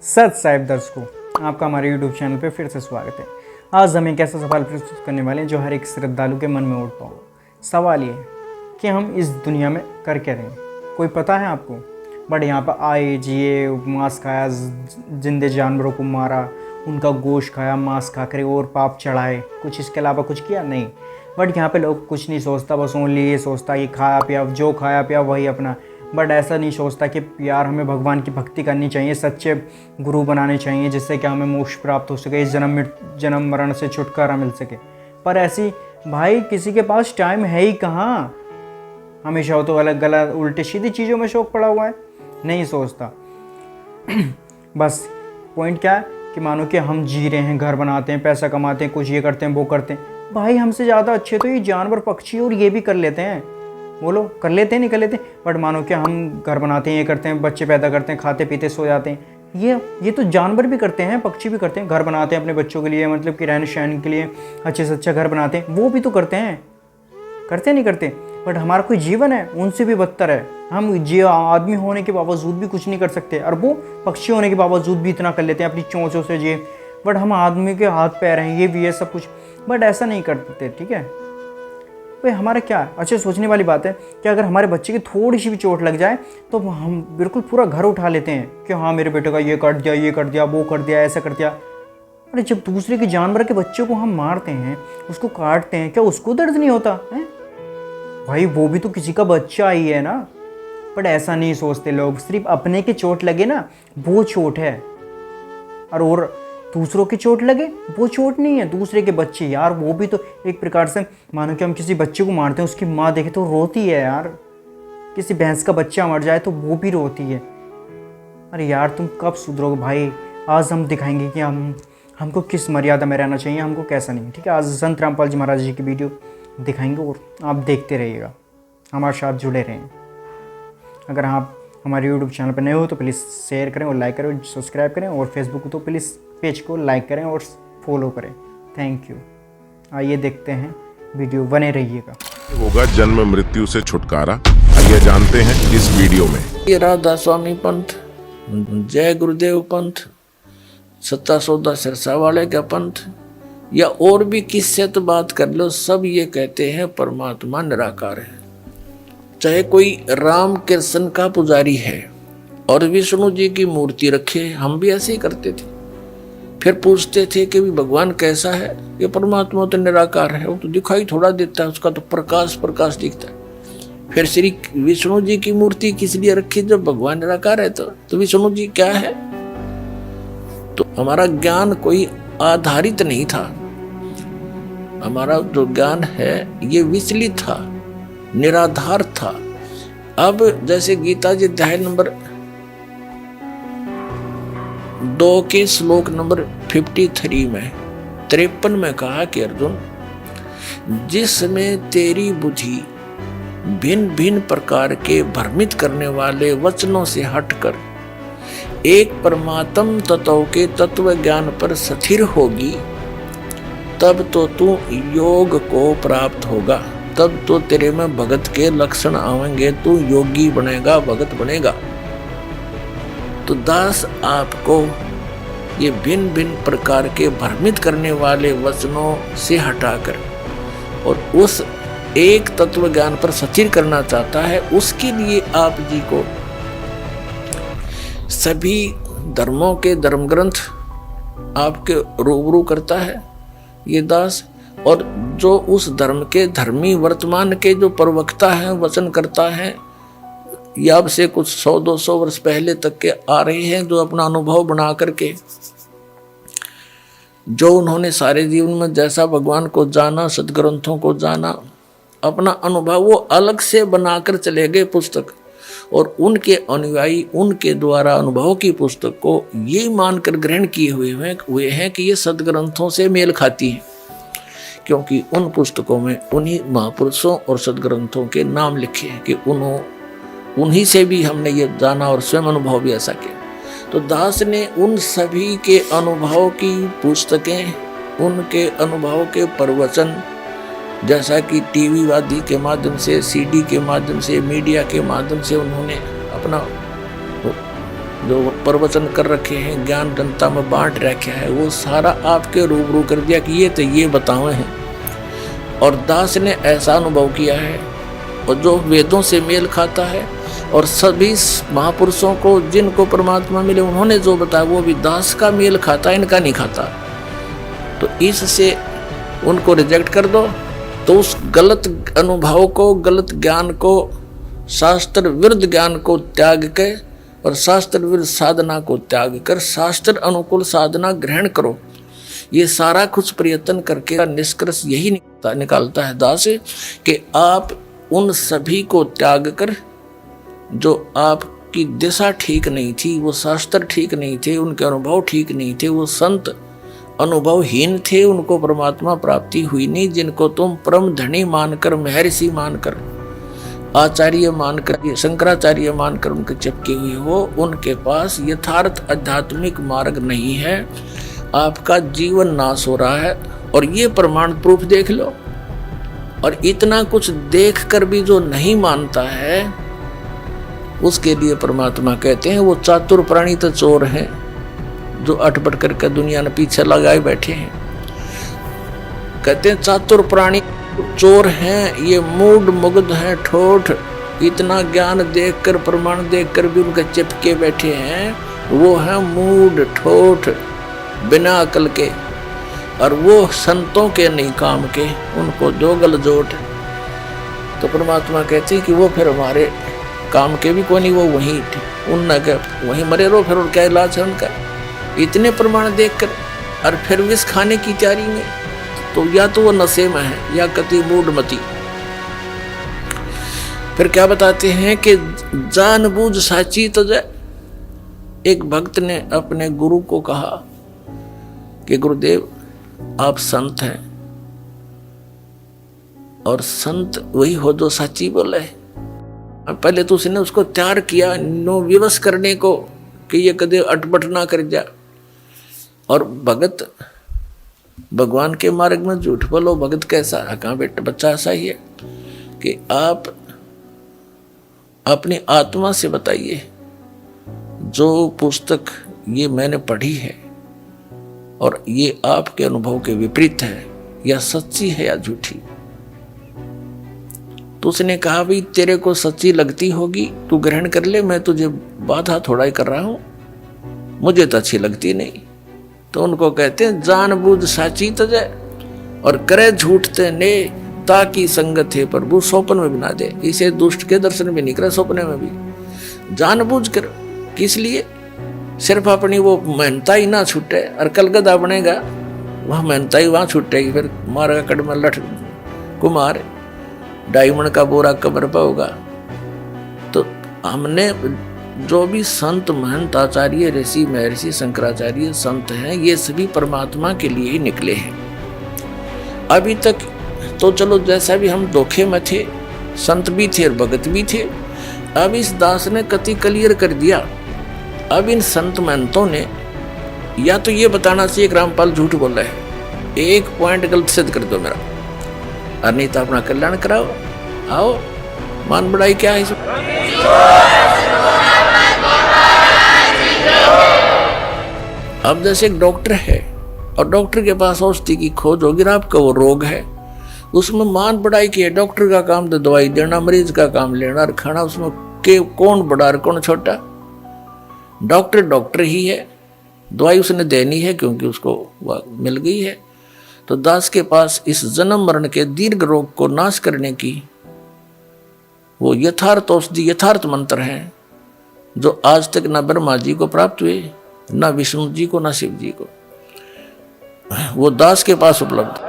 सत साहिब दर्शकों, आपका हमारे YouTube चैनल पे फिर से स्वागत है। आज हम एक ऐसा सवाल प्रस्तुत करने वाले हैं जो हर एक श्रद्धालु के मन में उठता होगा। सवाल ये है कि हम इस दुनिया में कर क्या रहे हैं, कोई पता है आपको? बट यहाँ पर आए, जिए, मांस खाया, जिंदे जानवरों को मारा, उनका गोश्त खाया, मांस खा कर और पाप चढ़ाए, कुछ इसके अलावा कुछ किया नहीं। बट यहाँ पे लोग कुछ नहीं सोचता, बस ओनली ये सोचता कि खाया पिया, जो खाया पिया वही अपना। बट ऐसा नहीं सोचता कि यार हमें भगवान की भक्ति करनी चाहिए, सच्चे गुरु बनाने चाहिए जिससे कि हमें मोक्ष प्राप्त हो सके, इस जन्म मरण से छुटकारा मिल सके। पर ऐसी भाई किसी के पास टाइम है ही कहाँ। हमेशा वो तो अलग गलत उल्टी सीधी चीज़ों में शौक पड़ा हुआ है, नहीं सोचता। बस पॉइंट क्या है कि मानो कि हम जी रहे हैं, घर बनाते हैं, पैसा कमाते हैं, कुछ ये करते हैं वो करते हैं। भाई हमसे ज़्यादा अच्छे तो ये जानवर, पक्षी और ये भी कर लेते हैं। बोलो कर लेते हैं, नहीं कर लेते? बट मानो कि हम घर बनाते हैं, ये करते हैं, बच्चे पैदा करते हैं, खाते पीते सो जाते हैं। ये तो जानवर भी करते हैं, पक्षी भी करते हैं, घर बनाते हैं अपने बच्चों के लिए, मतलब कि रहने सहने के लिए अच्छे से अच्छा घर बनाते हैं, वो भी तो करते हैं। करते नहीं करते? बट हमारा कोई जीवन है उनसे भी बदतर है। हम आदमी होने के बावजूद भी कुछ नहीं कर सकते, और वो पक्षी होने के बावजूद भी इतना कर लेते हैं अपनी चोंचों से ये। बट हम आदमी के हाथ पैर हैं, ये भी है सब कुछ, बट ऐसा नहीं करते। ठीक है भाई, हमारा क्या है? अच्छे सोचने वाली बात है कि अगर हमारे बच्चे की थोड़ी सी भी चोट लग जाए तो हम बिल्कुल पूरा घर उठा लेते हैं कि हाँ मेरे बेटे का ये कर दिया, ये कर दिया, वो कर दिया, ऐसा कर दिया। अरे जब दूसरे के जानवर के बच्चे को हम मारते हैं, उसको काटते हैं, क्या उसको दर्द नहीं होता है? भाई वो भी तो किसी का बच्चा ही है ना। बट ऐसा नहीं सोचते लोग, सिर्फ अपने की चोट लगे ना वो चोट है, और दूसरों की चोट लगे वो चोट नहीं है। दूसरे के बच्चे यार, वो भी तो एक प्रकार से मानो कि हम किसी बच्चे को मारते हैं, उसकी माँ देखे तो रोती है यार। किसी भैंस का बच्चा मर जाए तो वो भी रोती है। अरे यार तुम कब सुधरोगे भाई? आज हम दिखाएंगे कि हमको किस मर्यादा में रहना चाहिए, हमको कैसा नहीं। ठीक है, आज संत रामपाल जी महाराज जी की वीडियो दिखाएंगे और आप देखते रहिएगा, हमारे साथ जुड़े रहें। अगर आप हमारे YouTube चैनल पर नए हो तो प्लीज़ शेयर करें और लाइक करें, सब्सक्राइब करें, और फेसबुक तो प्लीज़ पेज को लाइक करें और फॉलो करें। Thank you. आइए देखते हैं वीडियो, बने रहिएगा। होगा जन्म मृत्यु से छुटकारा, आइए जानते हैं इस वीडियो में। ये राधा स्वामी पंथ, जय गुरुदेव पंथ, सत्ता सौदा सिरसा वाले का पंथ, या और भी किससे तो बात कर लो, सब ये कहते हैं परमात्मा निराकार है। चाहे कोई राम कृष्ण का पुजारी है और विष्णु जी की मूर्ति रखे, हम भी ऐसे ही करते थे। फिर पूछते थे कि भी भगवान कैसा है? ये परमात्मा तो निराकार है, वो तो दिखाई थोड़ा देता है, उसका तो प्रकाश दिखता है। फिर श्री विष्णु जी की मूर्ति किस लिए रखी जब भगवान निराकार है? तो विष्णु जी क्या है? तो हमारा ज्ञान कोई आधारित नहीं था। हमारा जो ज्ञान है ये विचलित था, निराधार था। अब जैसे गीता जी अध्याय नंबर 2 के श्लोक नंबर 53 में 53 में कहा कि अर्जुन, जिसमें तेरी बुद्धि भिन्न भिन्न प्रकार के भ्रमित करने वाले वचनों से हटकर एक परमात्म तत्व के तत्व ज्ञान पर स्थिर होगी, तब तो तू योग को प्राप्त होगा, तब तो तेरे में भगत के लक्षण आवेंगे, तू योगी बनेगा, भगत बनेगा। तो दास आपको ये भिन्न भिन्न प्रकार के भ्रमित करने वाले वचनों से हटाकर और उस एक तत्व ज्ञान पर स्थिर करना चाहता है। उसके लिए आप जी को सभी धर्मों के धर्म ग्रंथ आपके रूबरू करता है ये दास, और जो उस धर्म के धर्मी वर्तमान के जो प्रवक्ता हैं, वचन करता है, या अब से कुछ 100-200 वर्ष पहले तक के आ रहे हैं, जो अपना अनुभव बना करके, जो उन्होंने सारे जीवन में जैसा भगवान को जाना, सदग्रंथों को जाना, अपना अनुभव वो अलग से बनाकर चले गए पुस्तक, और उनके अनुयायी उनके द्वारा अनुभव की पुस्तक को ये मानकर ग्रहण किए हुए हैं कि ये सदग्रंथों से मेल खाती है, क्योंकि उन पुस्तकों में उन्हीं महापुरुषों और सदग्रंथों के नाम लिखे हैं कि उन्हीं से भी हमने ये जाना और स्वयं अनुभव भी ऐसा किया। तो दास ने उन सभी के अनुभव की पुस्तकें, उनके अनुभव के प्रवचन, जैसा कि टीवी आदि के माध्यम से, सीडी के माध्यम से, मीडिया के माध्यम से उन्होंने अपना जो प्रवचन कर रखे हैं, ज्ञान जनता में बांट रखा है, वो सारा आपके रूबरू कर दिया कि ये तो ये बताए हैं। और दास ने ऐसा अनुभव किया है और जो वेदों से मेल खाता है, और सभी महापुरुषों को जिनको परमात्मा मिले उन्होंने जो बताया वो भी दास का मेल खाता, इनका नहीं खाता। तो इससे उनको रिजेक्ट कर दो। तो उस गलत अनुभव को, गलत ज्ञान को, शास्त्र विरुद्ध ज्ञान को त्याग के और शास्त्र विरुद्ध साधना को त्याग कर शास्त्र अनुकूल साधना ग्रहण करो। ये सारा कुछ प्रयत्न करके निष्कर्ष यही निकालता है दास कि आप उन सभी को त्याग कर, जो आपकी दिशा ठीक नहीं थी, वो शास्त्र ठीक नहीं थे, उनके अनुभव ठीक नहीं थे, वो संत अनुभवहीन थे, उनको परमात्मा प्राप्ति हुई नहीं, जिनको तुम परम धनी मानकर, महर्षि मानकर, आचार्य मानकर, शंकराचार्य मानकर उनके चिपके हुए हो, उनके पास यथार्थ आध्यात्मिक मार्ग नहीं है। आपका जीवन नाश हो रहा है और ये प्रमाण प्रूफ देख लो। और इतना कुछ देख कर भी जो नहीं मानता है, उसके लिए परमात्मा कहते हैं वो चातुर प्राणी तो चोर हैं, जो अटपट करके दुनिया ने पीछे लगाए बैठे हैं। कहते हैं चातुर प्राणी चोर हैं, ये मूड मुग्ध हैं, ठोठ, इतना ज्ञान देखकर, प्रमाण देखकर भी उनके चिपके बैठे हैं, वो हैं मूड ठोठ, बिना अकल के, और वो संतों के नहीं काम के, उनको दो गलजोट। तो परमात्मा कहते हैं कि वो फिर हमारे काम के भी कोई नहीं, वो वहीं वहीं मरे रहो, फिर और क्या इलाज है उनका। इतने प्रमाण देखकर और फिर विष खाने की तैयारी में, तो या तो वो नशे में है या कति मूढ़मती। फिर क्या बताते हैं कि जानबूझ साची तजय। एक भक्त ने अपने गुरु को कहा कि गुरुदेव आप संत हैं, और संत वही हो जो सच्ची बोले। पहले तो उसने उसको तैयार किया नो विवश करने को कि ये कदे अटपट ना कर जा। और भगत भगवान के मार्ग में झूठ बोलो, भगत कैसा है? कहाँ बेटा बच्चा ऐसा ही है कि आप अपनी आत्मा से बताइए, जो पुस्तक ये मैंने पढ़ी है और ये आपके अनुभव के विपरीत है, या सच्ची है या झूठी। तो उसने कहा भाई तेरे को सच्ची लगती होगी तू ग्रहण कर ले, मैं तुझे बाधा थोड़ा ही कर रहा हूं, मुझे तो अच्छी लगती नहीं। तो उनको कहते हैं जानबूझ साची तजय और करे झूठते ने ताकि संगत है प्रभु स्वप्न में बना दे। इसे दुष्ट के दर्शन भी नहीं करे, सपने में भी जानबूझ कर। किस लिए? सिर्फ अपनी वो मेहनता ही ना छूटे, और कलगदा बनेगा वह मेहनता ही वहां छूटेगी, फिर मारेगा कड़ में लठ कुमार, डायमंड का बोरा कब्र पर होगा। तो हमने जो भी संत महंत आचार्य ऋषि महर्षि शंकराचार्य संत हैं, ये सभी परमात्मा के लिए ही निकले हैं। अभी तक तो चलो जैसा भी हम धोखे में थे, संत भी थे और भगत भी थे। अब इस दास ने कति क्लियर कर दिया। अब इन संत महंतों ने या तो ये बताना चाहिए कि रामपाल झूठ बोल रहा है, एक पॉइंट गलत सिद्ध कर दो मेरा, और नहीं तो अपना कल्याण कराओ। आओ मान बढ़ाई क्या है इसमें? अब जैसे एक डॉक्टर है और डॉक्टर के पास औषधि की खोज होगी, आपका वो रोग है, उसमें मान बढ़ाई की है। डॉक्टर का काम तो दवाई देना, मरीज का काम लेना और खाना, उसमें के कौन बड़ा और कौन छोटा? डॉक्टर डॉक्टर ही है, दवाई उसने देनी है क्योंकि उसको वह मिल गई है। तो दास के पास इस जन्म मरण के दीर्घ रोग को नाश करने की वो यथार्थ औषधि, यथार्थ मंत्र हैं, जो आज तक न ब्रह्मा जी को प्राप्त हुए, न विष्णु जी को, न शिव जी को। वो दास के पास उपलब्ध।